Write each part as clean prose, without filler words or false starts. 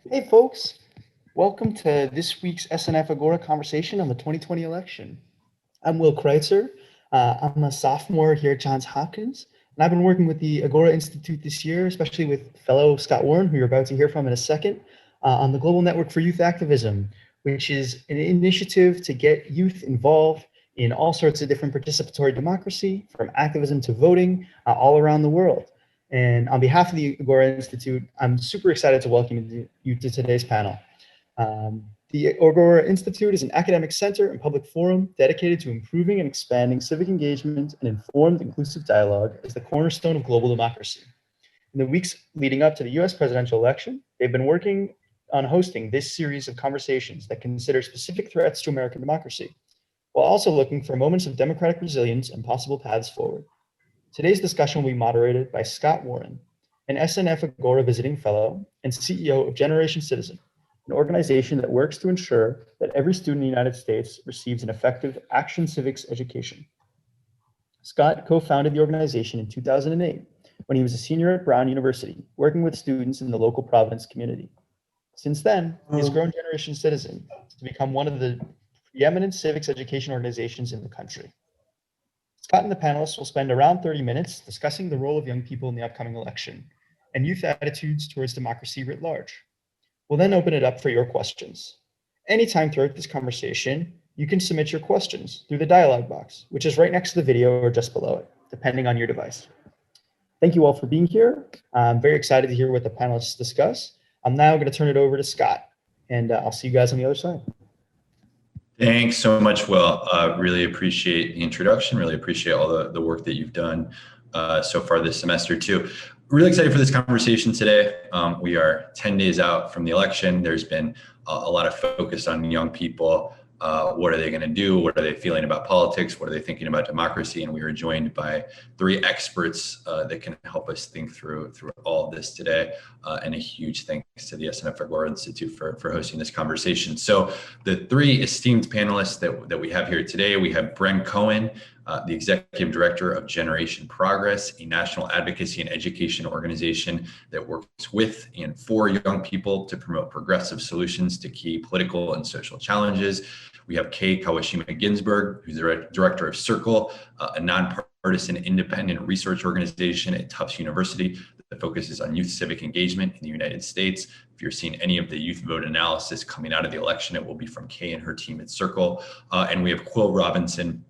Hey folks, welcome to this week's SNF Agora Conversation on the 2020 election. I'm Will Kreitzer. I'm a sophomore here at Johns Hopkins, and I've been working with the Agora Institute this year, especially with fellow Scott Warren, who you're about to hear from in a second, on the Global Network for Youth Activism, which is an initiative to get youth involved in all sorts of different participatory democracy, from activism to voting, all around the world. And on behalf of the Agora Institute, I'm super excited to welcome you to today's panel. The Agora Institute is an academic center and public forum dedicated to improving and expanding civic engagement and informed, inclusive dialogue as the cornerstone of global democracy. In the weeks leading up to the US presidential election, they've been working on hosting this series of conversations that consider specific threats to American democracy, while also looking for moments of democratic resilience and possible paths forward. Today's discussion will be moderated by Scott Warren, an SNF Agora visiting fellow and CEO of Generation Citizen, an organization that works to ensure that every student in the United States receives an effective action civics education. Scott co-founded the organization in 2008 when he was a senior at Brown University, working with students in the local Providence community. Since then, he has grown Generation Citizen to become one of the preeminent civics education organizations in the country. Scott and the panelists will spend around 30 minutes discussing the role of young people in the upcoming election and youth attitudes towards democracy writ large. We'll then open it up for your questions. Anytime throughout this conversation, you can submit your questions through the dialog box, which is right next to the video or just below it, depending on your device. Thank you all for being here. I'm very excited to hear what the panelists discuss. I'm now going to turn it over to Scott, and I'll see you guys on the other side. Thanks so much, Will. Really appreciate the introduction. Really appreciate all the work that you've done so far this semester too. Really excited for this conversation today. We are 10 days out from the election. There's been a lot of focus on young people. What are they going to do? What are they feeling about politics? What are they thinking about democracy? And we are joined by three experts that can help us think through all of this today. And a huge thanks to the SNF Agora Institute for hosting this conversation. So the three esteemed panelists that we have here today, we have Brent Cohen, the Executive Director of Generation Progress, a national advocacy and education organization that works with and for young people to promote progressive solutions to key political and social challenges. We have Kay Kawashima Ginsburg, who's the Director of Circle, a nonpartisan independent research organization at Tufts University that focuses on youth civic engagement in the United States. If you're seeing any of the youth vote analysis coming out of the election, it will be from Kay and her team at Circle. And we have Quill Robinson,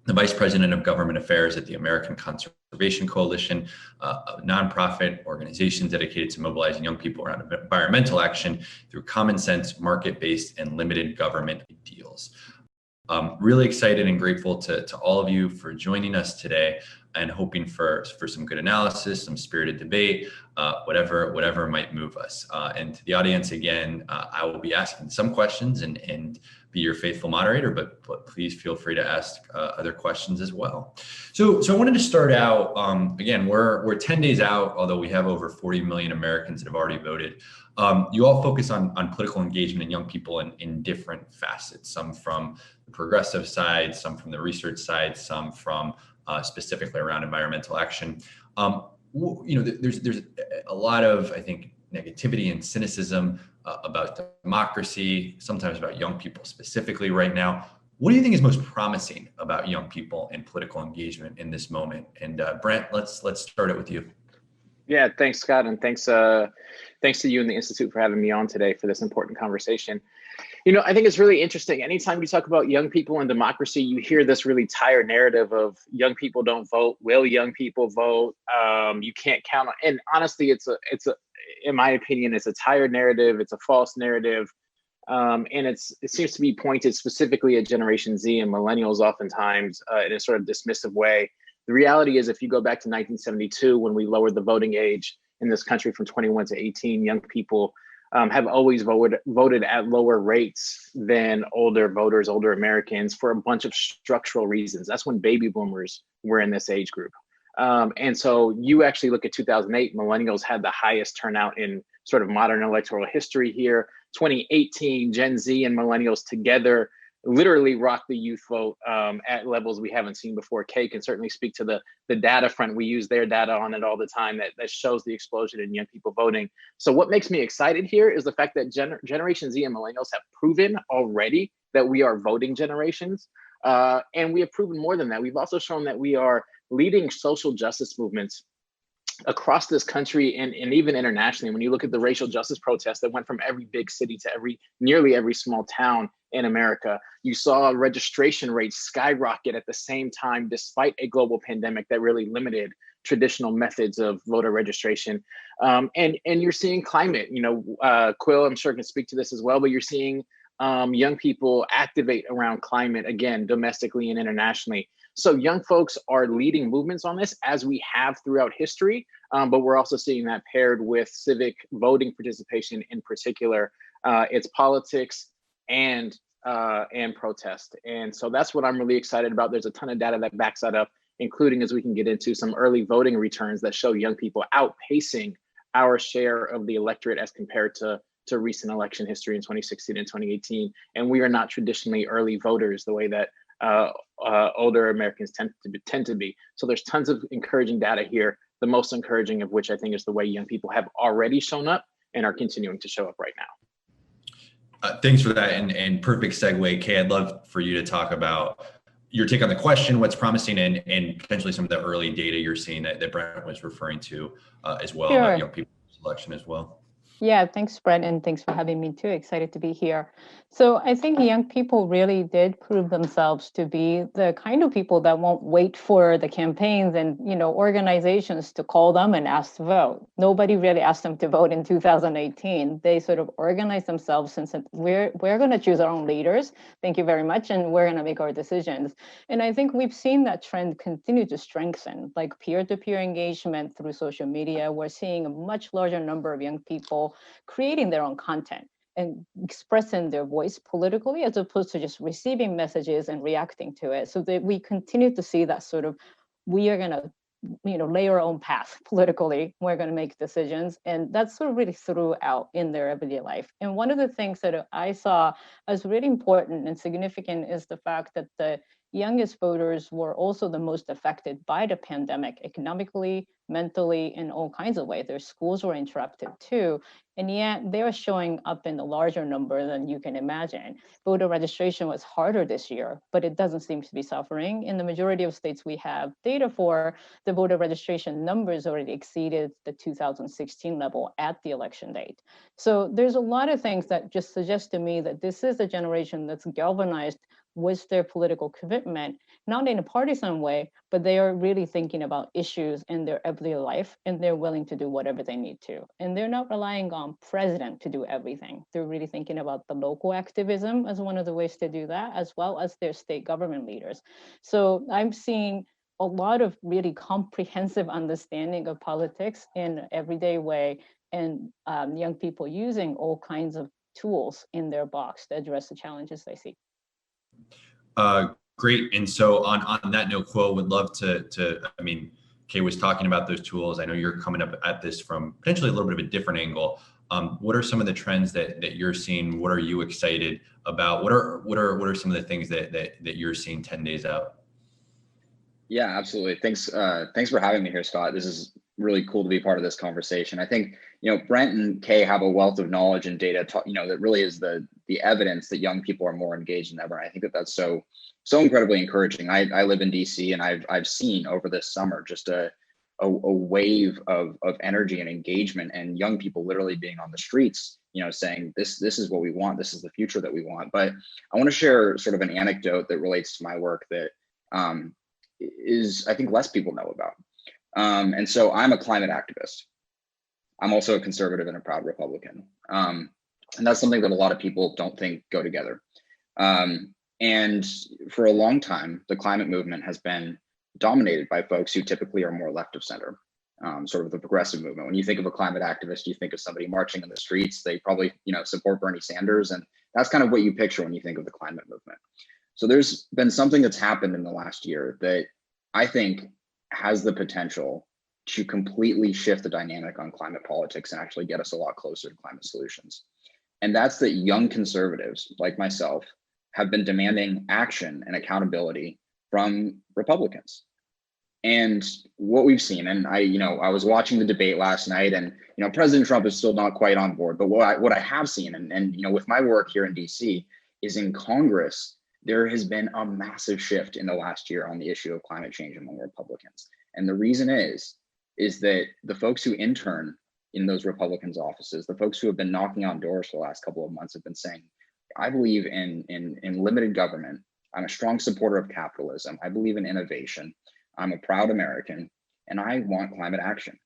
the Vice President of Government Affairs at the American Conservation Coalition, a nonprofit organization dedicated to mobilizing young people around environmental action through common sense, market-based, and limited government deals. Really excited and grateful to all of you for joining us today, and hoping for some good analysis, some spirited debate, whatever might move us. And to the audience, again, I will be asking some questions and be your faithful moderator, but please feel free to ask other questions as well. So I wanted to start out, again, we're 10 days out, although we have over 40 million Americans that have already voted. You all focus on political engagement in young people in different facets, some from the progressive side, some from the research side, some from specifically around environmental action. There's a lot of, I think, negativity and cynicism about democracy, sometimes about young people specifically right now. What do you think is most promising about young people and political engagement in this moment? And Brent, let's start it with you. Yeah, thanks, Scott, and thanks to you and the Institute for having me on today for this important conversation. I think it's really interesting. Anytime you talk about young people and democracy, you hear this really tired narrative of young people don't vote. Will young people vote? You can't count on. And honestly, it's in my opinion, it's a tired narrative. It's a false narrative, and it seems to be pointed specifically at Generation Z and millennials, oftentimes in a sort of dismissive way. The reality is, if you go back to 1972, when we lowered the voting age in this country from 21 to 18, young people have always voted at lower rates than older voters, older Americans, for a bunch of structural reasons. That's when baby boomers were in this age group. And so you actually look at 2008, millennials had the highest turnout in sort of modern electoral history here. 2018, Gen Z and millennials together literally rock the youth vote at levels we haven't seen before. Kay can certainly speak to the data front. We use their data on it all the time that shows the explosion in young people voting. So what makes me excited here is the fact that Generation Z and millennials have proven already that we are voting generations. And we have proven more than that. We've also shown that we are leading social justice movements across this country and even internationally. When you look at the racial justice protests that went from every big city to nearly every small town in America, you saw registration rates skyrocket at the same time, despite a global pandemic that really limited traditional methods of voter registration. And you're seeing climate, Quill, I'm sure can speak to this as well, but you're seeing young people activate around climate, again, domestically and internationally. So young folks are leading movements on this, as we have throughout history, but we're also seeing that paired with civic voting participation in particular. It's politics and protest. And so that's what I'm really excited about. There's a ton of data that backs that up, including, as we can get into, some early voting returns that show young people outpacing our share of the electorate as compared to recent election history in 2016 and 2018. And we are not traditionally early voters the way that older Americans tend to be. So there's tons of encouraging data here, the most encouraging of which I think is the way young people have already shown up and are continuing to show up right now. Thanks for that, and perfect segue. Kay, I'd love for you to talk about your take on the question, what's promising, and potentially some of the early data you're seeing that Brent was referring to as well, Sure. young people selection as well. Yeah, thanks, Brent, and thanks for having me too. Excited to be here. So I think young people really did prove themselves to be the kind of people that won't wait for the campaigns and organizations to call them and ask to vote. Nobody really asked them to vote in 2018. They sort of organized themselves and said, we're going to choose our own leaders. Thank you very much, and we're going to make our decisions. And I think we've seen that trend continue to strengthen, like peer-to-peer engagement through social media. We're seeing a much larger number of young people creating their own content and expressing their voice politically, as opposed to just receiving messages and reacting to it. So that we continue to see that sort of, we are going to lay our own path politically. We're going to make decisions. And that's sort of really throughout in their everyday life. And one of the things that I saw as really important and significant is the fact that the youngest voters were also the most affected by the pandemic, economically, mentally, in all kinds of ways. Their schools were interrupted too. And yet they are showing up in a larger number than you can imagine. Voter registration was harder this year, but it doesn't seem to be suffering. In the majority of states we have data for, the voter registration numbers already exceeded the 2016 level at the election date. So there's a lot of things that just suggest to me that this is a generation that's galvanized with their political commitment, not in a partisan way, but they are really thinking about issues in their everyday life, and they're willing to do whatever they need to. And they're not relying on president to do everything. They're really thinking about the local activism as one of the ways to do that, as well as their state government leaders. So I'm seeing a lot of really comprehensive understanding of politics in an everyday way, and young people using all kinds of tools in their box to address the challenges they see. Great. And so on that note, Quill, would love to, Kay was talking about those tools. I know you're coming up at this from potentially a little bit of a different angle. What are some of the trends that you're seeing? What are you excited about? What are some of the things that you're seeing 10 days out? Yeah, absolutely. Thanks for having me here, Scott. This is really cool to be part of this conversation. I think, Brent and Kay have a wealth of knowledge and data, that really is the evidence that young people are more engaged than ever. And I think that's so incredibly encouraging. I live in DC, and I've seen over this summer just a wave of energy and engagement, and young people literally being on the streets, saying this is what we want. This is the future that we want. But I want to share sort of an anecdote that relates to my work that is, I think, less people know about. And so I'm a climate activist. I'm also a conservative and a proud Republican. And that's something that a lot of people don't think go together. And for a long time, the climate movement has been dominated by folks who typically are more left of center, sort of the progressive movement. When you think of a climate activist, you think of somebody marching in the streets. They probably, support Bernie Sanders. And that's kind of what you picture when you think of the climate movement. So there's been something that's happened in the last year that I think has the potential to completely shift the dynamic on climate politics and actually get us a lot closer to climate solutions. And that's that young conservatives like myself have been demanding action and accountability from Republicans. And what we've seen, and I was watching the debate last night, and President Trump is still not quite on board. But what I have seen, and with my work here in DC, is in Congress, there has been a massive shift in the last year on the issue of climate change among Republicans. And the reason is that the folks who intern in those Republicans' offices, the folks who have been knocking on doors for the last couple of months, have been saying, I believe in limited government. I'm a strong supporter of capitalism. I believe in innovation. I'm a proud American, and I want climate action.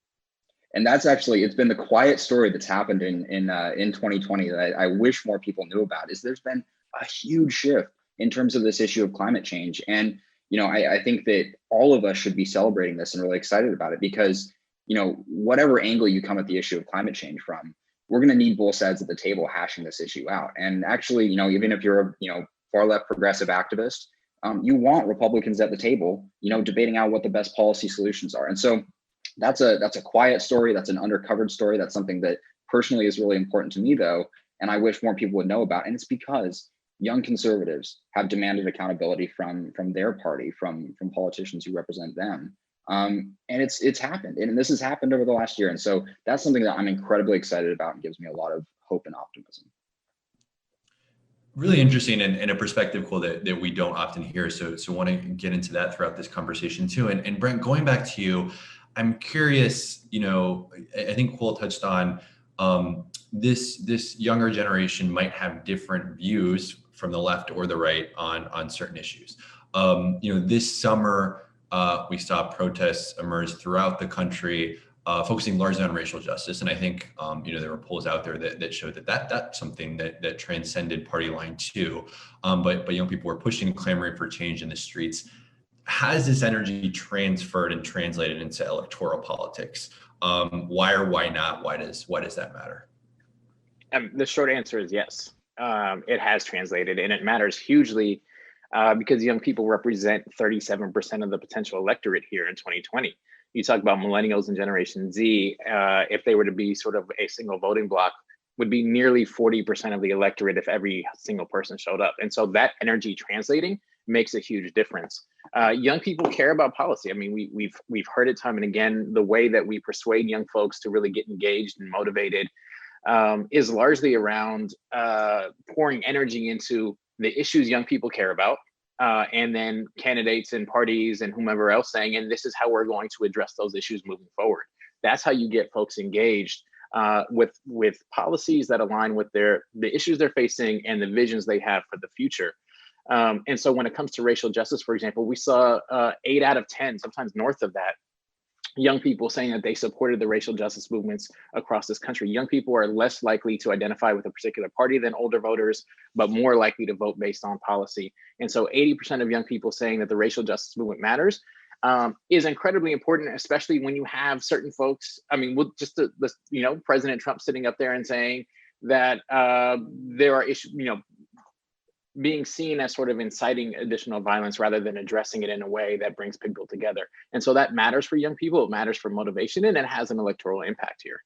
And that's actually, it's been the quiet story that's happened in 2020 that I wish more people knew about, is there's been a huge shift in terms of this issue of climate change. And, I think that all of us should be celebrating this and really excited about it, because, whatever angle you come at the issue of climate change from, we're going to need both sides of the table hashing this issue out. And actually, even if you're a, far left progressive activist, you want Republicans at the table, debating out what the best policy solutions are. And so that's a quiet story. That's an undercovered story. That's something that personally is really important to me, though. And I wish more people would know about. And it's because young conservatives have demanded accountability from their party, from politicians who represent them. And it's happened. And this has happened over the last year. And so that's something that I'm incredibly excited about and gives me a lot of hope and optimism. Really interesting and a perspective, Cole, that we don't often hear. So want to get into that throughout this conversation too. And Brent, going back to you, I'm curious, I think Cole touched on this younger generation might have different views from the left or the right on certain issues. This summer, we saw protests emerge throughout the country, focusing largely on racial justice. And I think, there were polls out there that showed that's something that transcended party line too. But young people were pushing and clamoring for change in the streets. Has this energy transferred and translated into electoral politics? Why or why not? Why does that matter? The short answer is yes. It has translated, and it matters hugely because young people represent 37% of the potential electorate here in 2020. You talk about millennials and Generation Z, if they were to be sort of a single voting bloc, would be nearly 40% of the electorate if every single person showed up. And so that energy translating makes a huge difference. Young people care about policy. I mean, we've heard it time and again. The way that we persuade young folks to really get engaged and motivated is largely around pouring energy into the issues young people care about, and then candidates and parties and whomever else saying, and this is how we're going to address those issues moving forward. That's how you get folks engaged with policies that align with the issues they're facing and the visions they have for the future. And so when it comes to racial justice, for example, we saw 8 out of 10, sometimes north of that, young people saying that they supported the racial justice movements across this country. Young people are less likely to identify with a particular party than older voters, but more likely to vote based on policy. And so 80% of young people saying that the racial justice movement matters is incredibly important, especially when you have certain folks. I mean, just President Trump sitting up there and saying that there are issues, being seen as sort of inciting additional violence rather than addressing it in a way that brings people together. And so that matters for young people, it matters for motivation, and it has an electoral impact here.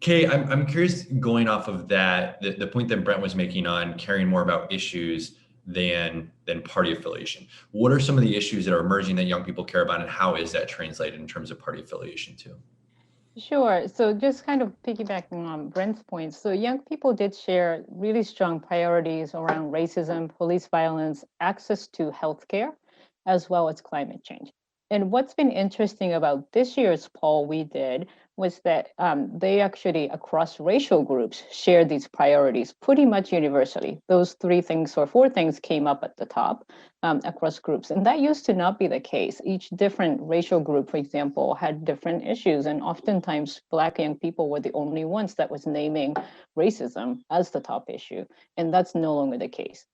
Kay, I'm curious, going off of that, the point that Brent was making on caring more about issues than party affiliation. What are some of the issues that are emerging that young people care about, and how is that translated in terms of party affiliation too? Sure. So just kind of piggybacking on Brent's points. So young people did share really strong priorities around racism, police violence, access to healthcare, as well as climate change. And what's been interesting about this year's poll we did was that they actually, across racial groups, shared these priorities pretty much universally. Those 3 things or 4 things came up at the top across groups. And that used to not be the case. Each different racial group, for example, had different issues. And oftentimes, Black young people were the only ones that was naming racism as the top issue. And that's no longer the case.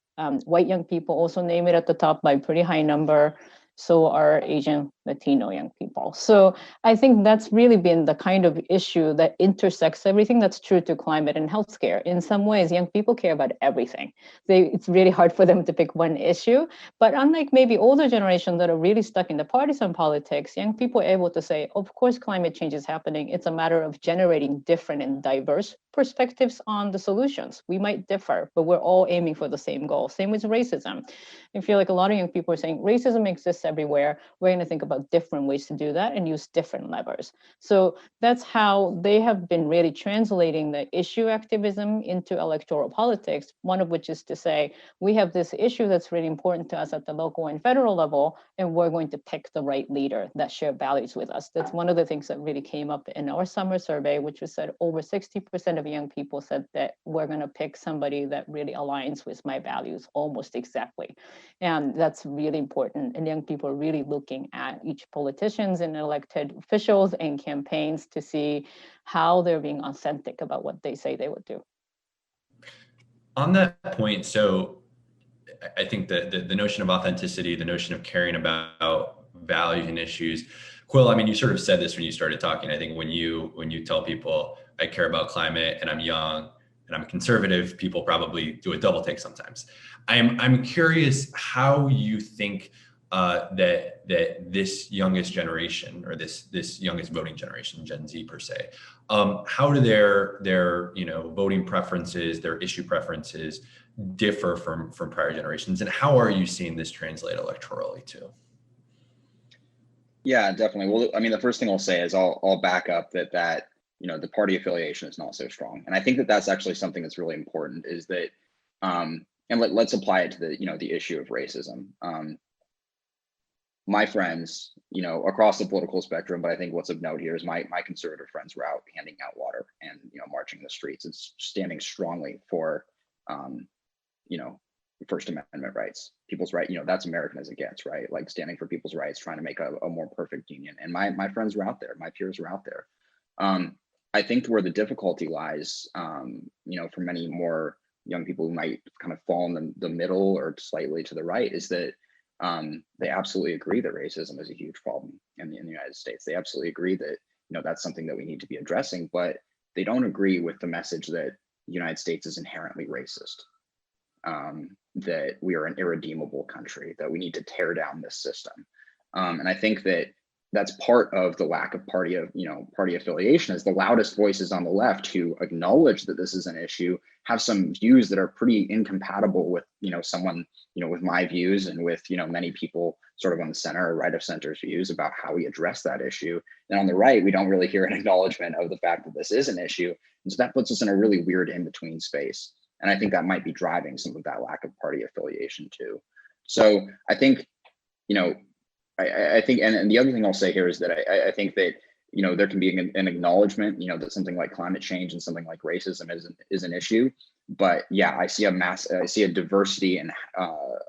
White young people also name it at the top by a pretty high number. So are Asian Latino young people. So I think that's really been the kind of issue that intersects everything that's true to climate and healthcare. In some ways, young people care about everything. It's really hard for them to pick one issue. But unlike maybe older generations that are really stuck in the partisan politics, young people are able to say, of course, climate change is happening. It's a matter of generating different and diverse perspectives on the solutions. We might differ, but we're all aiming for the same goal. Same with racism. I feel like a lot of young people are saying racism exists everywhere. We're going to think about different ways to do that and use different levers. So that's how they have been really translating the issue activism into electoral politics, one of which is to say, we have this issue that's really important to us at the local and federal level, and we're going to pick the right leader that share values with us. That's one of the things that really came up in our summer survey, which was said over 60% of young people said that we're going to pick somebody that really aligns with my values almost exactly. And that's really important. And young people are really looking at each politicians and elected officials and campaigns to see how they're being authentic about what they say they would do. On that point, so I think that the notion of authenticity, the notion of caring about values and issues, Quill, I mean, you sort of said this when you started talking. I think when you tell people I care about climate and I'm young and I'm conservative, people probably do a double take sometimes. I'm curious how you think that this youngest generation, or this youngest voting generation, Gen Z per se, how do their voting preferences, their issue preferences differ from prior generations, and how are you seeing this translate electorally too? Yeah, definitely. Well, I mean, the first thing I'll say is I'll back up that the party affiliation is not so strong, and I think that that's actually something that's really important. Is that and let's apply it to the issue of racism. My friends, across the political spectrum, but I think what's of note here is my conservative friends were out handing out water and marching in the streets and standing strongly for First Amendment rights, people's right. That's American as it gets, right? Like standing for people's rights, trying to make a more perfect union. And my friends were out there, my peers were out there. I think where the difficulty lies, for many more young people who might kind of fall in the middle or slightly to the right, is that they absolutely agree that racism is a huge problem in the United States. They absolutely agree that that's something that we need to be addressing, but they don't agree with the message that the United States is inherently racist, that we are an irredeemable country, that we need to tear down this system. And I think that that's part of the lack of party affiliation, is the loudest voices on the left who acknowledge that this is an issue have some views that are pretty incompatible with someone with my views and with many people sort of on the center or right of center's views about how we address that issue. And on the right, we don't really hear an acknowledgement of the fact that this is an issue, and so that puts us in a really weird in-between space. And I think that might be driving some of that lack of party affiliation too. So I think I think, and the other thing I'll say here is that I think that there can be an acknowledgement, that something like climate change and something like racism is an issue. But yeah, I see a diversity in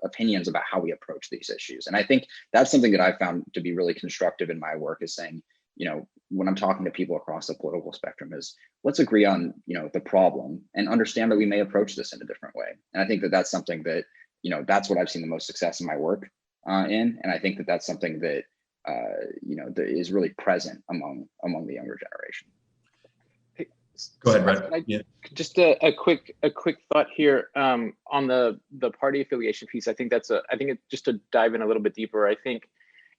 opinions about how we approach these issues, and I think that's something that I found to be really constructive in my work, is saying, when I'm talking to people across the political spectrum, is let's agree on the problem and understand that we may approach this in a different way. And I think that that's something that that's what I've seen the most success in my work. And I think that that's something that that is really present among the younger generation. Go ahead, Brent. Yeah. Just a quick thought here on the party affiliation piece. I think just to dive in a little bit deeper, I think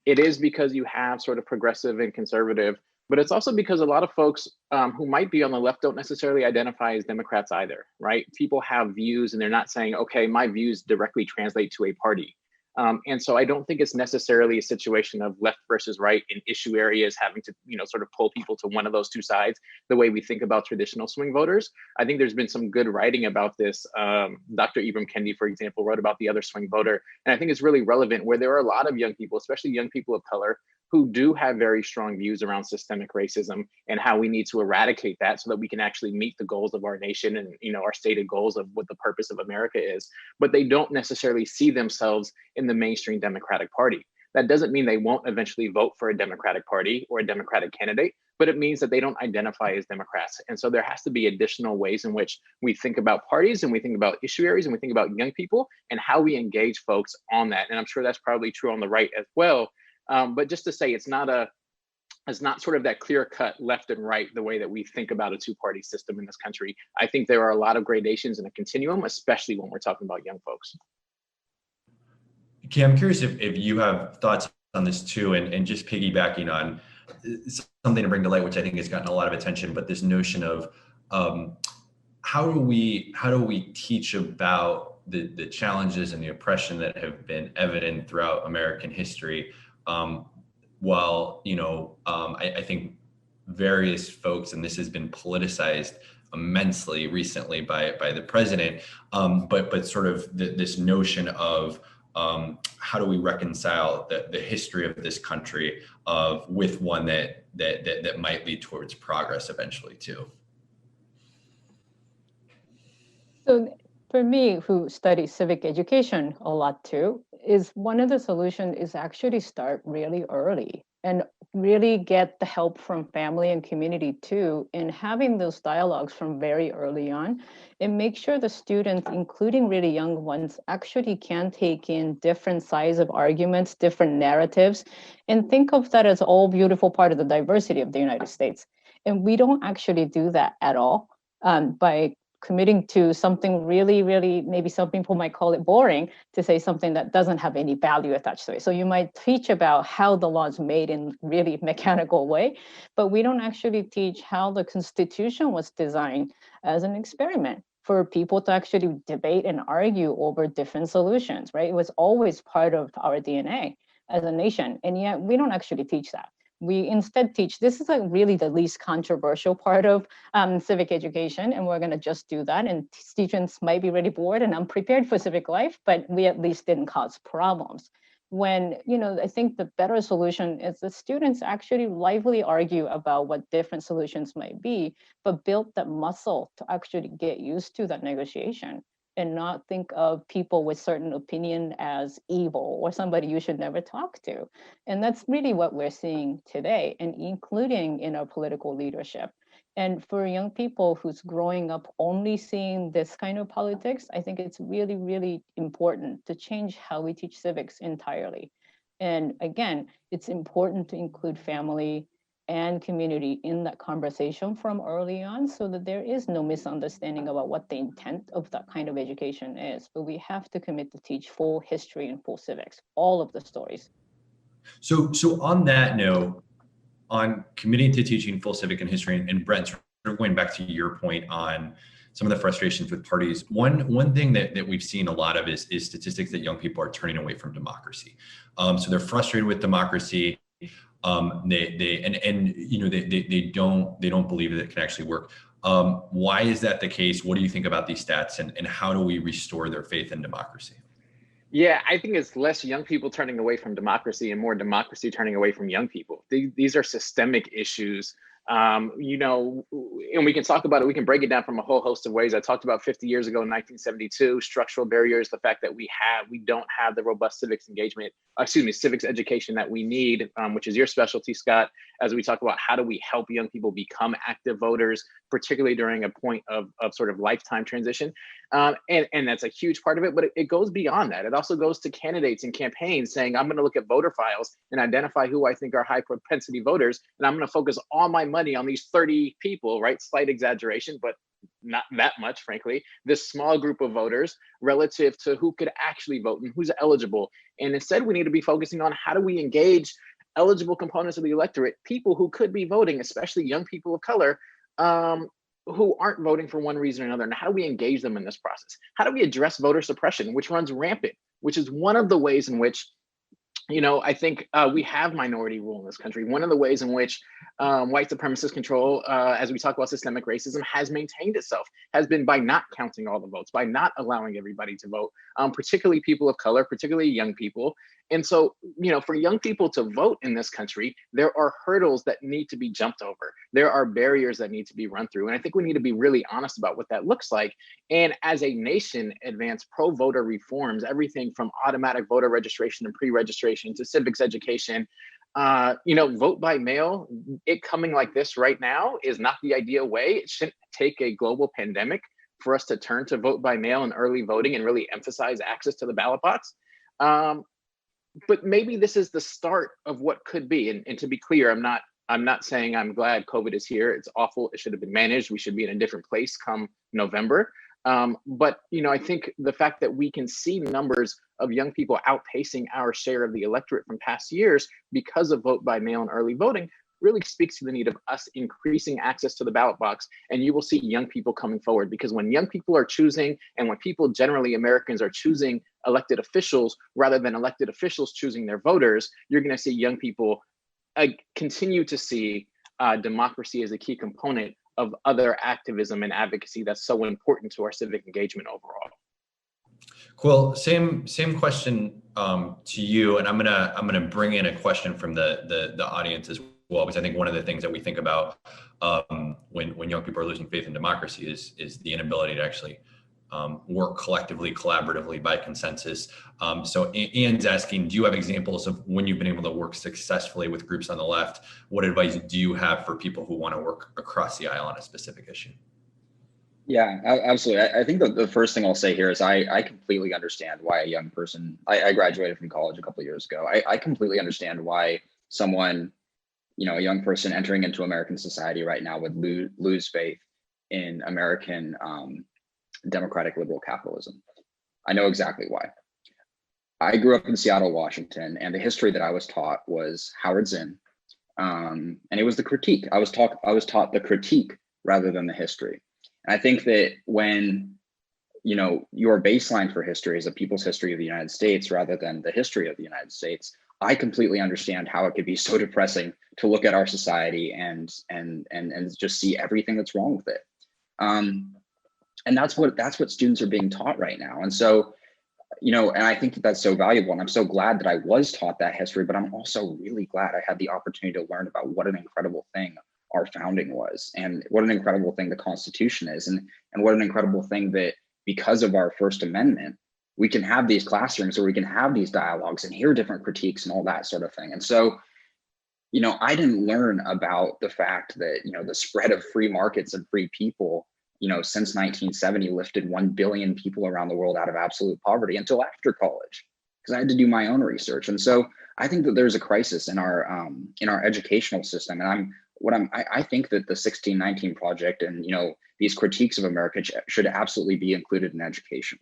it is because you have sort of progressive and conservative, but it's also because a lot of folks who might be on the left don't necessarily identify as Democrats either, right? People have views and they're not saying, okay, my views directly translate to a party. And so I don't think it's necessarily a situation of left versus right in issue areas having to, sort of pull people to one of those two sides, the way we think about traditional swing voters. I think there's been some good writing about this. Dr. Ibram Kendi, for example, wrote about the other swing voter. And I think it's really relevant, where there are a lot of young people, especially young people of color, who do have very strong views around systemic racism and how we need to eradicate that so that we can actually meet the goals of our nation and our stated goals of what the purpose of America is. But they don't necessarily see themselves in the mainstream Democratic Party. That doesn't mean they won't eventually vote for a Democratic Party or a Democratic candidate, but it means that they don't identify as Democrats. And so there has to be additional ways in which we think about parties and we think about issue areas and we think about young people and how we engage folks on that. And I'm sure that's probably true on the right as well. But just to say, it's not sort of that clear cut left and right the way that we think about a two-party system in this country. I think there are a lot of gradations in a continuum, especially when we're talking about young folks. Kay, I'm curious if you have thoughts on this too, and just piggybacking on something to bring to light, which I think has gotten a lot of attention, but this notion of how do we teach about the challenges and the oppression that have been evident throughout American history, while I think various folks, and this has been politicized immensely recently by the president, but sort of this notion of how do we reconcile the history of this country with one that might lead towards progress eventually too. So for me, who studies civic education a lot too, is one of the solutions is actually start really early and really get the help from family and community too, in having those dialogues from very early on, and make sure the students, including really young ones, actually can take in different sides of arguments, different narratives, and think of that as all beautiful part of the diversity of the United States. And we don't actually do that at all by committing to something really, really, maybe some people might call it boring, to say something that doesn't have any value attached to it. So you might teach about how the law is made in really mechanical way, but we don't actually teach how the Constitution was designed as an experiment for people to actually debate and argue over different solutions, right? It was always part of our DNA as a nation, and yet we don't actually teach that. We instead teach, this is like really the least controversial part of civic education, and we're going to just do that. And students might be really bored and unprepared for civic life, but we at least didn't cause problems. When, I think the better solution is the students actually lively argue about what different solutions might be, but build that muscle to actually get used to that negotiation, and not think of people with certain opinion as evil or somebody you should never talk to. And that's really what we're seeing today, and including in our political leadership. And for young people who's growing up only seeing this kind of politics, I think it's really, really important to change how we teach civics entirely. And again, it's important to include family and community in that conversation from early on, so that there is no misunderstanding about what the intent of that kind of education is. But we have to commit to teach full history and full civics, all of the stories. So on that note, on committing to teaching full civic and history, and Brent, sort of going back to your point on some of the frustrations with parties, one thing that we've seen a lot of is statistics that young people are turning away from democracy. So they're frustrated with democracy. They don't believe that it can actually work. Why is that the case? What do you think about these stats, and how do we restore their faith in democracy? Yeah, I think it's less young people turning away from democracy and more democracy turning away from young people. These are systemic issues. And we can talk about it. We can break it down from a whole host of ways. I talked about 50 years ago in 1972, structural barriers, the fact that we don't have the robust civics education that we need, which is your specialty, Scott, as we talk about how do we help young people become active voters, particularly during a point of sort of lifetime transition. And that's a huge part of it, but it goes beyond that. It also goes to candidates and campaigns saying, I'm going to look at voter files and identify who I think are high propensity voters, and I'm going to focus all my money on these 30 people, right? Slight exaggeration, but not that much, frankly, this small group of voters relative to who could actually vote and who's eligible. And instead, we need to be focusing on how do we engage eligible components of the electorate, people who could be voting, especially young people of color, who aren't voting for one reason or another, and how do we engage them in this process? How do we address voter suppression, which runs rampant, which is one of the ways in which I think we have minority rule in this country. One of the ways in which white supremacist control, as we talk about systemic racism, has maintained itself, has been by not counting all the votes, by not allowing everybody to vote, particularly people of color, particularly young people. And so, for young people to vote in this country, there are hurdles that need to be jumped over. There are barriers that need to be run through. And I think we need to be really honest about what that looks like. And as a nation, advance pro-voter reforms, everything from automatic voter registration and pre-registration to civics education. Vote by mail, it coming like this right now is not the ideal way. It shouldn't take a global pandemic for us to turn to vote by mail and early voting and really emphasize access to the ballot box. but maybe this is the start of what could be. And to be clear, I'm not saying I'm glad COVID is here. It's awful. It should have been managed. We should be in a different place come November. But I think the fact that we can see numbers of young people outpacing our share of the electorate from past years because of vote by mail and early voting really speaks to the need of us increasing access to the ballot box. And you will see young people coming forward, because when young people are choosing, and when people, generally Americans, are choosing elected officials rather than elected officials choosing their voters, you're going to see young people continue to see democracy as a key component of other activism and advocacy that's so important to our civic engagement overall. Cool. Same question to you, and I'm gonna bring in a question from the audience as well, because I think one of the things that we think about when young people are losing faith in democracy is the inability to actually work collectively, collaboratively, by consensus. So Ian's asking, do you have examples of when you've been able to work successfully with groups on the left? What advice do you have for people who want to work across the aisle on a specific issue? Yeah, absolutely. I think the first thing I'll say here is I completely understand why a young person, I graduated from college a couple of years ago. I completely understand why someone, a young person entering into American society right now would lose faith in American democratic liberal capitalism. I know exactly why. I grew up in Seattle, Washington, and the history that I was taught was Howard Zinn, and it was the critique. I was taught the critique rather than the history. And I think that when your baseline for history is a people's history of the United States rather than the history of the United States, I completely understand how it could be so depressing to look at our society and just see everything that's wrong with it. And that's what students are being taught right now. And so, and I think that that's so valuable. And I'm so glad that I was taught that history, but I'm also really glad I had the opportunity to learn about what an incredible thing our founding was, and what an incredible thing the Constitution is, and what an incredible thing that because of our First Amendment, we can have these classrooms where we can have these dialogues and hear different critiques and all that sort of thing. And so, I didn't learn about the fact that, the spread of free markets and free people, since 1970 lifted 1 billion people around the world out of absolute poverty until after college, because I had to do my own research. And so I think that there's a crisis in our educational system. And I think that the 1619 Project and, these critiques of America should absolutely be included in education.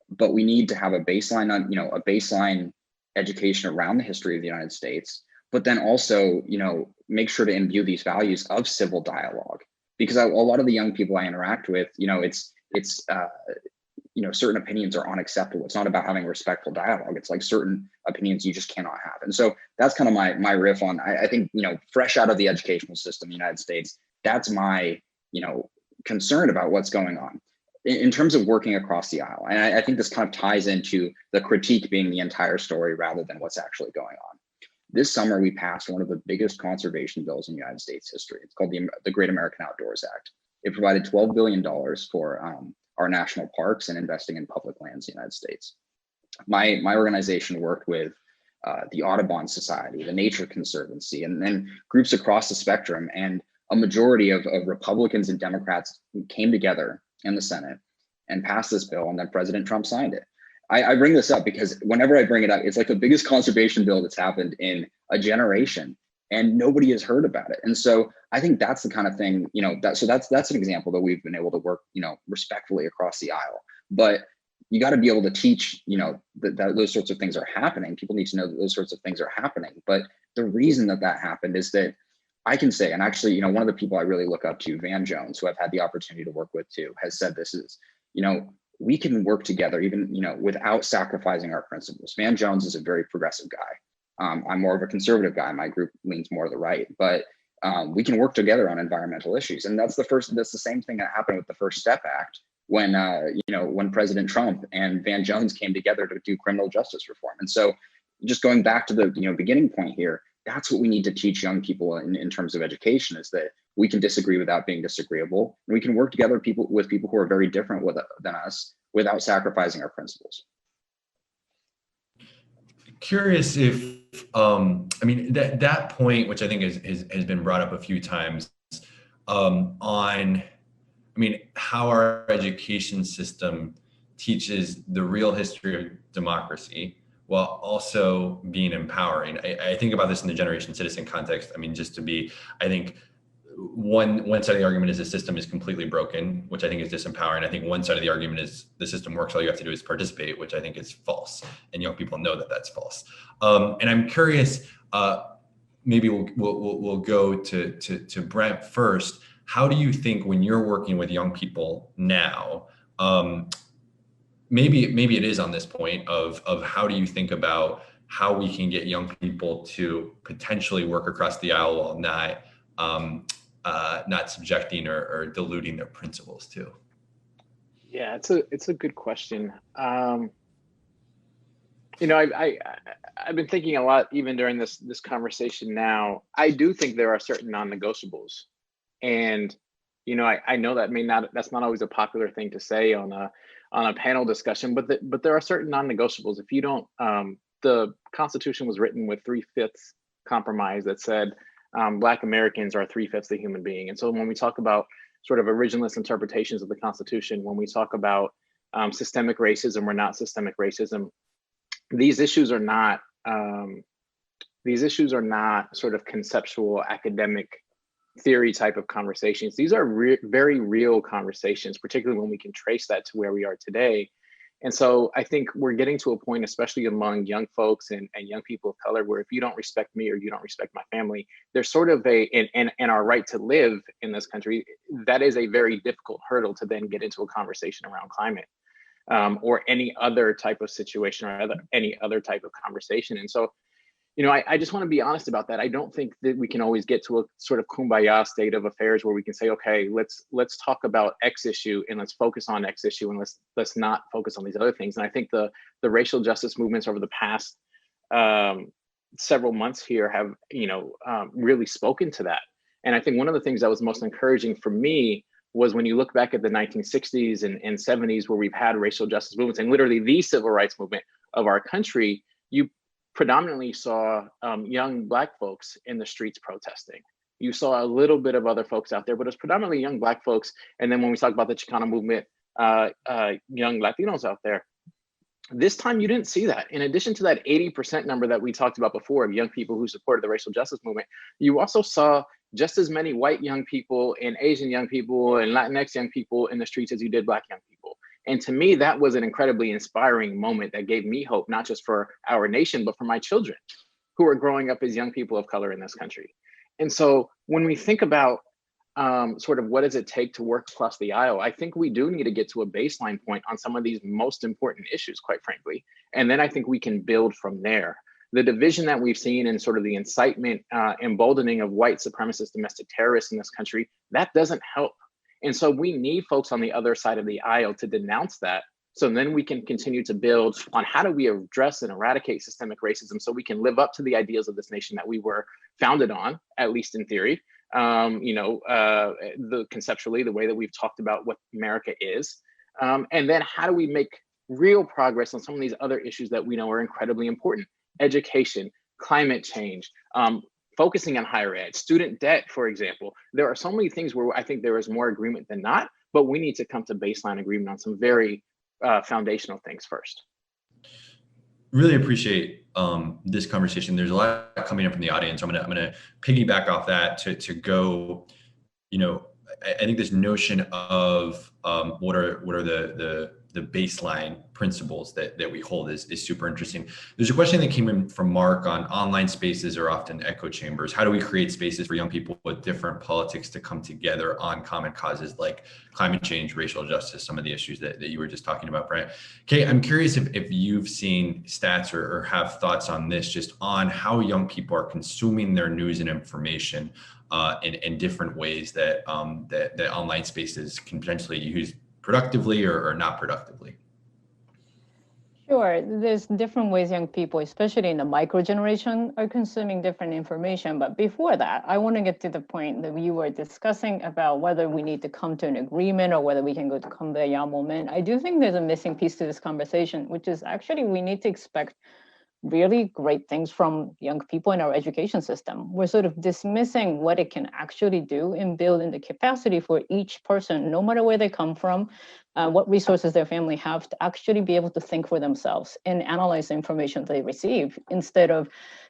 But we need to have a baseline on, a baseline education around the history of the United States, but then also, make sure to imbue these values of civil dialogue. Because a lot of the young people I interact with, certain opinions are unacceptable. It's not about having respectful dialogue. It's like certain opinions you just cannot have. And so that's kind of my riff on, I think, fresh out of the educational system in the United States, that's my, concern about what's going on in terms of working across the aisle. And I think this kind of ties into the critique being the entire story rather than what's actually going on. This summer, we passed one of the biggest conservation bills in United States history. It's called the Great American Outdoors Act. It provided $12 billion for our national parks and investing in public lands in the United States. My organization worked with the Audubon Society, the Nature Conservancy, and then groups across the spectrum. And a majority of Republicans and Democrats came together in the Senate and passed this bill, and then President Trump signed it. I bring this up because whenever I bring it up, it's like the biggest conservation bill that's happened in a generation, and nobody has heard about it. And so I think that's the kind of thing, that's an example that we've been able to work, respectfully across the aisle. But you got to be able to teach, that those sorts of things are happening. People need to know that those sorts of things are happening. But the reason that happened is that I can say, and actually, one of the people I really look up to, Van Jones, who I've had the opportunity to work with too, has said this is, we can work together even, without sacrificing our principles. Van Jones is a very progressive guy. I'm more of a conservative guy. My group leans more to the right, but we can work together on environmental issues. And that's the same thing that happened with the First Step Act when, when President Trump and Van Jones came together to do criminal justice reform. And so just going back to the beginning point here, that's what we need to teach young people in terms of education, is that we can disagree without being disagreeable. And we can work together with people who are very different than us without sacrificing our principles. Curious if, that point, which I think has been brought up a few times, on how our education system teaches the real history of democracy, while also being empowering. I think about this in the generation citizen context. I mean, I think one side of the argument is the system is completely broken, which I think is disempowering. I think one side of the argument is the system works, all you have to do is participate, which I think is false. And young people know that that's false. And I'm curious, maybe we'll go to Brent first. How do you think when you're working with young people now, maybe it is on this point of how do you think about how we can get young people to potentially work across the aisle while not subjecting or diluting their principles too? Yeah, it's a good question. You know, I've been thinking a lot even during this conversation now. I do think there are certain non-negotiables, and you know, I know that's not always a popular thing to say on a panel discussion, but there are certain non-negotiables. If you don't, the Constitution was written with 3/5 compromise that said Black Americans are 3/5 the human being. And so when we talk about sort of originalist interpretations of the Constitution, when we talk about systemic racism or not systemic racism, these issues are not sort of conceptual academic theory type of conversations. These are very real conversations, particularly when we can trace that to where we are today. And so I think we're getting to a point, especially among young folks and young people of color, where if you don't respect me or you don't respect my family, there's sort of and our right to live in this country, that is a very difficult hurdle to then get into a conversation around climate or any other type of situation or any other type of conversation. And so, you know, I just want to be honest about that. I don't think that we can always get to a sort of kumbaya state of affairs where we can say, okay, let's talk about X issue and let's focus on X issue and let's not focus on these other things. And I think the racial justice movements over the past several months here have, you know, really spoken to that. And I think one of the things that was most encouraging for me was when you look back at the 1960s and 70s, where we've had racial justice movements and literally the civil rights movement of our country, you predominantly saw young Black folks in the streets protesting. You saw a little bit of other folks out there, but it's predominantly young Black folks. And then when we talk about the Chicano movement, young Latinos out there. This time you didn't see that. In addition to that 80% number that we talked about before of young people who supported the racial justice movement, you also saw just as many white young people and Asian young people and Latinx young people in the streets as you did Black young people. And to me, that was an incredibly inspiring moment that gave me hope, not just for our nation, but for my children who are growing up as young people of color in this country. And so when we think about sort of what does it take to work across the aisle, I think we do need to get to a baseline point on some of these most important issues, quite frankly. And then I think we can build from there. The division that we've seen and sort of the incitement, emboldening of white supremacist domestic terrorists in this country, that doesn't help. And so we need folks on the other side of the aisle to denounce that. So then we can continue to build on how do we address and eradicate systemic racism so we can live up to the ideals of this nation that we were founded on, at least in theory. Conceptually, the way that we've talked about what America is. And then how do we make real progress on some of these other issues that we know are incredibly important? Education, climate change, focusing on higher ed, student debt, for example. There are so many things where I think there is more agreement than not, but we need to come to baseline agreement on some very foundational things first. Really appreciate this conversation. There's a lot coming up from the audience. I'm gonna piggyback off that to go, you know, I think this notion of what are the baseline principles that we hold is super interesting. There's a question that came in from Mark on online spaces are often echo chambers. How do we create spaces for young people with different politics to come together on common causes like climate change, racial justice, some of the issues that you were just talking about, Brent? Kay, I'm curious if you've seen stats or have thoughts on this, just on how young people are consuming their news and information in different ways that online spaces can potentially use productively or not productively. Sure, there's different ways young people, especially in the micro generation, are consuming different information. But before that, I want to get to the point that we were discussing about whether we need to come to an agreement or whether we can go to kumbaya moment. I do think there's a missing piece to this conversation, which is actually we need to expect really great things from young people in our education system. We're sort of dismissing what it can actually do and building the capacity for each person, no matter where they come from, what resources their family have, to actually be able to think for themselves and analyze the information they receive instead of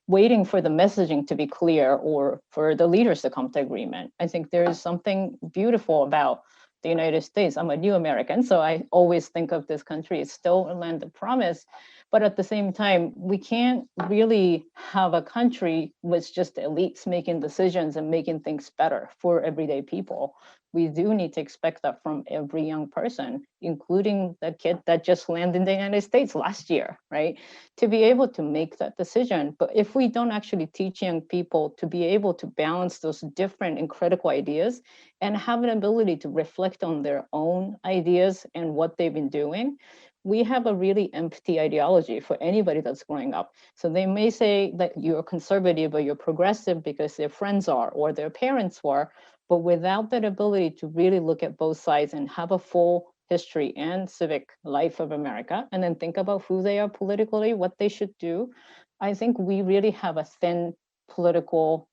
waiting for the messaging to be clear or for the leaders to come to agreement. I think there is something beautiful about the United States. I'm a new American, so I always think of this country as still a land of promise. But at the same time, we can't really have a country with just elites making decisions and making things better for everyday people. We do need to expect that from every young person, including the kid that just landed in the United States last year, right? To be able to make that decision. But if we don't actually teach young people to be able to balance those different and critical ideas and have an ability to reflect on their own ideas and what they've been doing, we have a really empty ideology for anybody that's growing up. So they may say that you're conservative or you're progressive because their friends are or their parents were, but without that ability to really look at both sides and have a full history and civic life of America, and then think about who they are politically, what they should do, I think we really have a thin political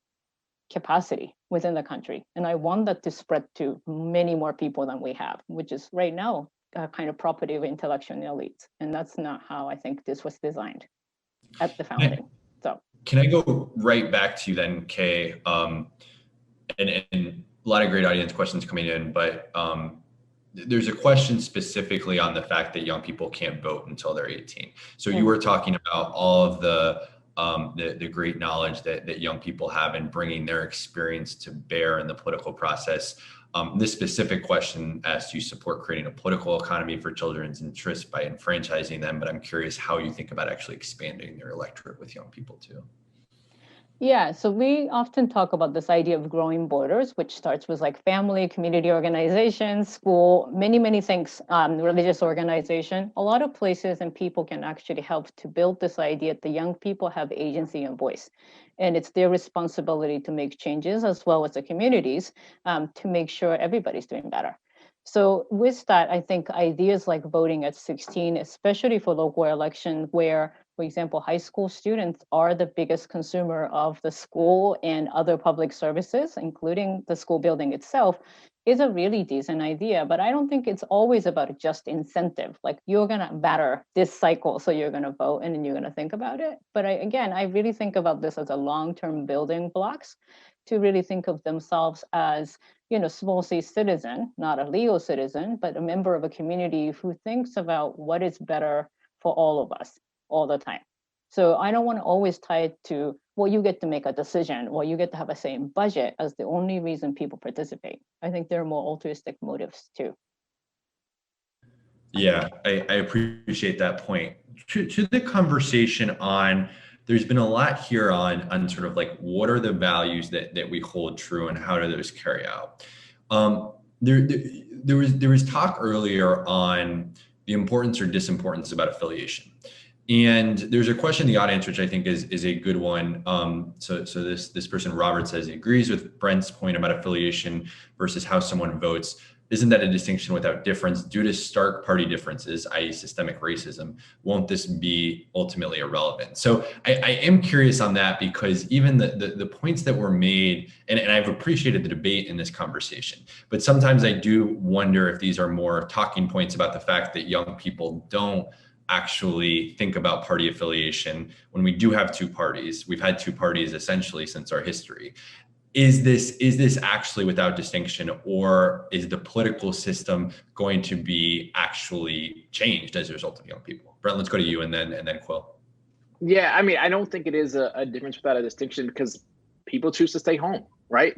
capacity within the country. And I want that to spread to many more people than we have, which is right now kind of property of intellectual elites. And that's not how I think this was designed at the founding. So can I go right back to you then, Kay? And a lot of great audience questions coming in, but there's a question specifically on the fact that young people can't vote until they're 18. So you were talking about all of the great knowledge that young people have in bringing their experience to bear in the political process. This specific question asks, do you support creating a political economy for children's interests by enfranchising them? But I'm curious how you think about actually expanding their electorate with young people too. Yeah, so we often talk about this idea of growing borders, which starts with like family, community organizations, school, many things, religious organization. A lot of places and people can actually help to build this idea that the young people have agency and voice. And it's their responsibility to make changes as well as the communities to make sure everybody's doing better. So with that, I think ideas like voting at 16, especially for local election, where, for example, high school students are the biggest consumer of the school and other public services, including the school building itself, is a really decent idea. But I don't think it's always about just incentive. Like you're going to matter this cycle, so you're going to vote and then you're going to think about it. But I really think about this as a long-term building blocks to really think of themselves as, small c citizen, not a legal citizen, but a member of a community who thinks about what is better for all of us all the time. So I don't want to always tie it to, well, you get to make a decision, or you get to have a say in budget as the only reason people participate. I think there are more altruistic motives too. Yeah, I appreciate that point. To the conversation on, there's been a lot here on sort of like, what are the values that we hold true and how do those carry out? There was talk earlier on the importance or disimportance about affiliation. And there's a question in the audience, which I think is a good one. So this person, Robert, says he agrees with Brent's point about affiliation versus how someone votes. Isn't that a distinction without difference due to stark party differences, i.e. systemic racism? Won't this be ultimately irrelevant? So I am curious on that, because even the points that were made, and I've appreciated the debate in this conversation, but sometimes I do wonder if these are more talking points about the fact that young people don't actually think about party affiliation when we do have two parties. We've had two parties essentially since our history. Is this actually without distinction, or is the political system going to be actually changed as a result of young people? Brent, let's go to you and then Quill. Yeah, I mean, I don't think it is a difference without a distinction, because people choose to stay home, right?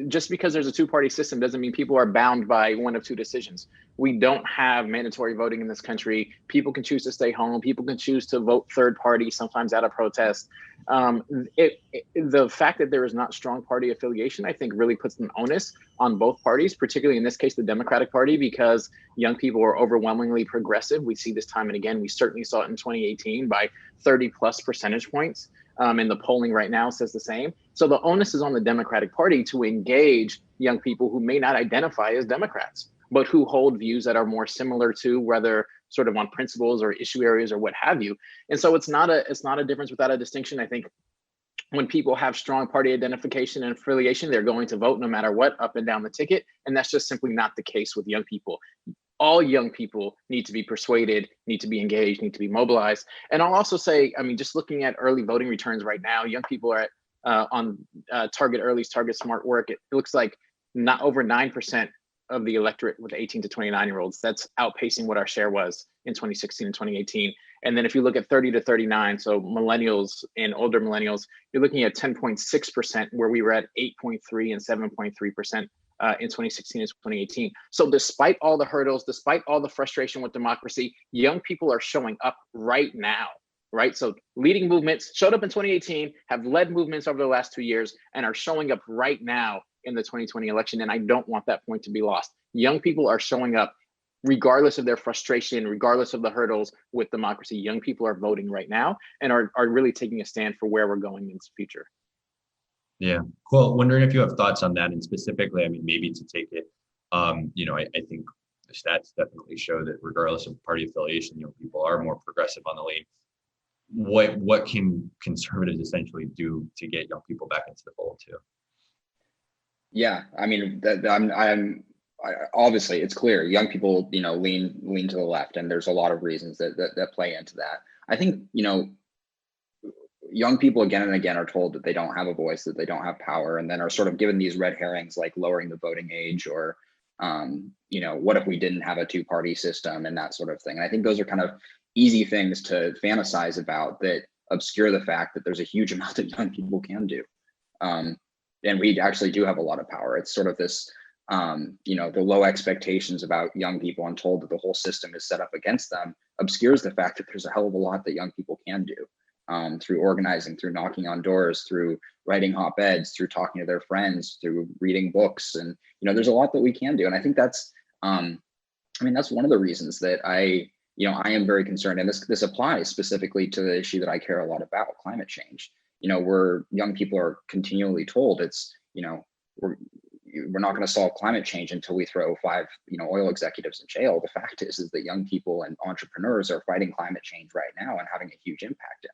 Just because there's a two-party system doesn't mean people are bound by one of two decisions. We don't have mandatory voting in this country. People can choose to stay home. People can choose to vote third party, sometimes out of protest. The fact that there is not strong party affiliation, I think, really puts an onus on both parties, particularly in this case, the Democratic Party, because young people are overwhelmingly progressive. We see this time and again. We certainly saw it in 2018 by 30 plus percentage points. And the polling right now says the same. So the onus is on the Democratic Party to engage young people who may not identify as Democrats, but who hold views that are more similar to whether sort of on principles or issue areas or what have you. And so it's not a difference without a distinction. I think when people have strong party identification and affiliation, they're going to vote no matter what, up and down the ticket. And that's just simply not the case with young people. All young people need to be persuaded, need to be engaged, need to be mobilized. And I'll also say, I mean, just looking at early voting returns right now, young people are at on Target Early's Target Smart Work. It looks like not over 9% of the electorate with 18 to 29-year-olds. That's outpacing what our share was in 2016 and 2018. And then if you look at 30 to 39, so millennials and older millennials, you're looking at 10.6%, where we were at 8.3 and 7.3% in 2016 and 2018. So despite all the hurdles, despite all the frustration with democracy, young people are showing up right now, right? So leading movements showed up in 2018, have led movements over the last 2 years, and are showing up right now in the 2020 election. And I don't want that point to be lost. Young people are showing up regardless of their frustration, regardless of the hurdles with democracy. Young people are voting right now and are really taking a stand for where we're going in the future. Yeah, cool. Wondering if you have thoughts on that, and specifically, I mean, maybe to take it, I think the stats definitely show that regardless of party affiliation, people are more progressive on the lane. What can conservatives essentially do to get young people back into the fold too? Yeah, I mean, obviously it's clear young people, lean to the left, and there's a lot of reasons that play into that. I think, young people again and again are told that they don't have a voice, that they don't have power, and then are sort of given these red herrings like lowering the voting age, or, what if we didn't have a two-party system and that sort of thing. And I think those are kind of easy things to fantasize about that obscure the fact that there's a huge amount that young people can do. And we actually do have a lot of power. It's sort of this, the low expectations about young people and told that the whole system is set up against them obscures the fact that there's a hell of a lot that young people can do. Through organizing, through knocking on doors, through writing op-eds, through talking to their friends, through reading books. And, there's a lot that we can do. And I think that's, that's one of the reasons that I am very concerned. And this applies specifically to the issue that I care a lot about, climate change. Where young people are continually told it's, we're not going to solve climate change until we throw 5, oil executives in jail. The fact is that young people and entrepreneurs are fighting climate change right now and having a huge impact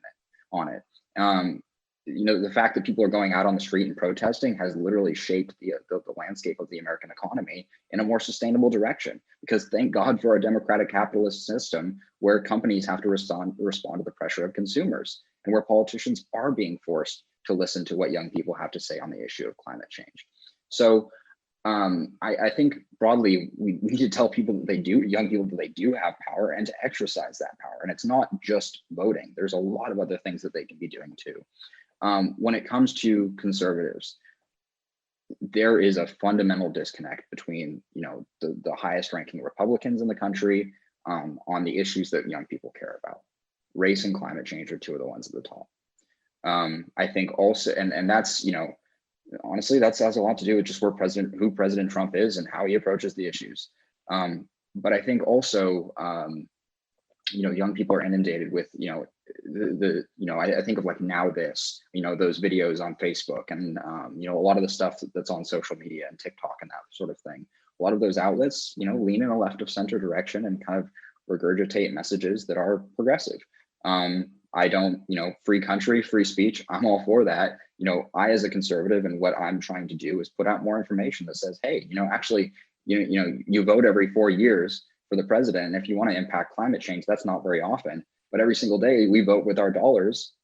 on it. The fact that people are going out on the street and protesting has literally shaped the landscape of the American economy in a more sustainable direction, because thank God for a democratic capitalist system where companies have to respond to the pressure of consumers, and where politicians are being forced to listen to what young people have to say on the issue of climate change. So I think broadly, we need to tell people that young people that they do have power, and to exercise that power. And it's not just voting. There's a lot of other things that they can be doing too. When it comes to conservatives, there is a fundamental disconnect between, the highest ranking Republicans in the country on the issues that young people care about. Race and climate change are two of the ones at the top. I think also, and that's, honestly, that has a lot to do with just who President Trump is and how he approaches the issues. But I think also, young people are inundated with, I think of like Now This, those videos on Facebook, and, a lot of the stuff that's on social media and TikTok and that sort of thing. A lot of those outlets, lean in a left of center direction and kind of regurgitate messages that are progressive. I don't, free country, free speech, I'm all for that. I, as a conservative, and what I'm trying to do is put out more information that says, hey, actually, you vote every 4 years for the president. And if you want to impact climate change, that's not very often, but every single day we vote with our dollars,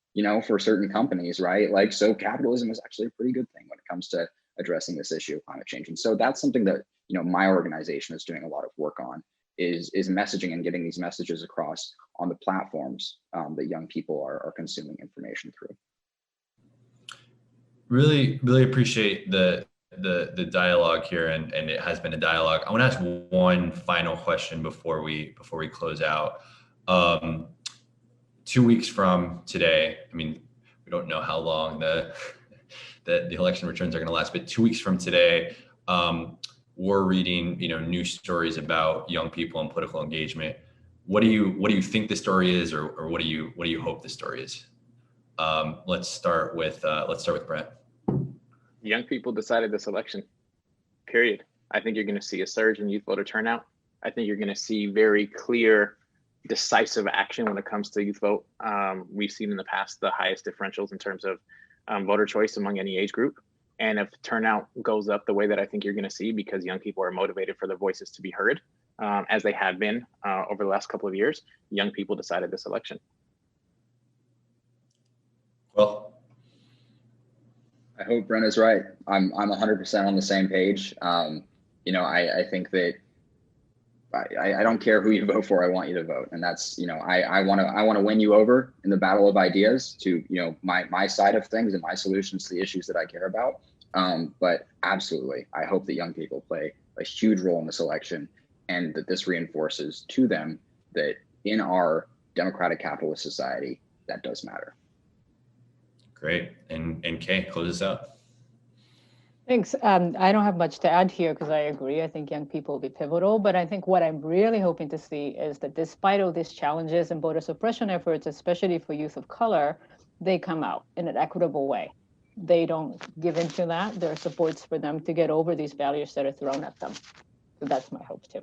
for certain companies, right? Like, so capitalism is actually a pretty good thing when it comes to addressing this issue of climate change. And so that's something that, my organization is doing a lot of work on, is messaging and getting these messages across on the platforms that young people are consuming information through. Really, really appreciate the dialogue here, and it has been a dialogue. I want to ask one final question before we close out. 2 weeks from today, I mean, we don't know how long the election returns are going to last, but 2 weeks from today, we're reading, news stories about young people and political engagement. What do you think the story is, or what do you hope the story is? Let's start with Brent. Young people decided this election, period. I think you're going to see a surge in youth voter turnout. I think you're going to see very clear decisive action when it comes to youth vote. We've seen in the past the highest differentials in terms of voter choice among any age group. And if turnout goes up the way that I think you're going to see, because young people are motivated for their voices to be heard, as they have been over the last couple of years, young people decided this election. Well, I hope Brent is right. I'm 100% on the same page. You know, I think that I don't care who you vote for. I want you to vote, and that's, you know, I want to win you over in the battle of ideas to, you know, my side of things and my solutions to the issues that I care about. But absolutely, I hope that young people play a huge role in this election, and that this reinforces to them that in our democratic capitalist society, that does matter. great. And Kay, close us out. Thanks. I don't have much to add here because I agree. I think young people will be pivotal, but I think what I'm really hoping to see is that despite all these challenges and voter suppression efforts, especially for youth of color, they come out in an equitable way. They don't give into that. There are supports for them to get over these barriers that are thrown at them. So that's my hope too.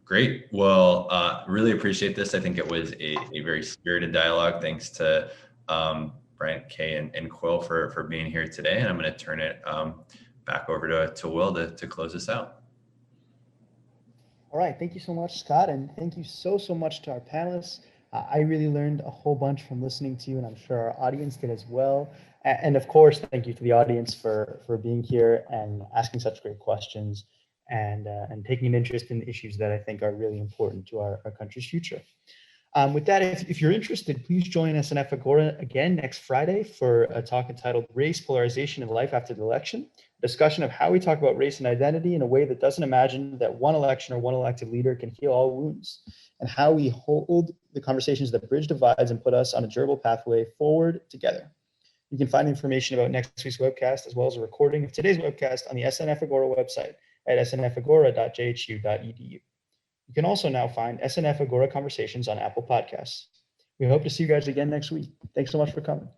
Great. Well, really appreciate this. I think it was a very spirited dialogue. Thanks to Brent, Kay, and Quill for being here today. And I'm going to turn it back over to Will to close us out. All right. Thank you so much, Scott. And thank you so much to our panelists. I really learned a whole bunch from listening to you, and I'm sure our audience did as well. And of course, thank you to the audience for being here and asking such great questions and taking an interest in issues that I think are really important to our country's future. With that, if you're interested, please join SNF Agora again next Friday for a talk entitled Race, Polarization, and Life After the Election, a discussion of how we talk about race and identity in a way that doesn't imagine that one election or one elected leader can heal all wounds, and how we hold the conversations that bridge divides and put us on a durable pathway forward together. You can find information about next week's webcast as well as a recording of today's webcast on the SNF Agora website at snfagora.jhu.edu. You can also now find SNF Agora Conversations on Apple Podcasts. We hope to see you guys again next week. Thanks so much for coming.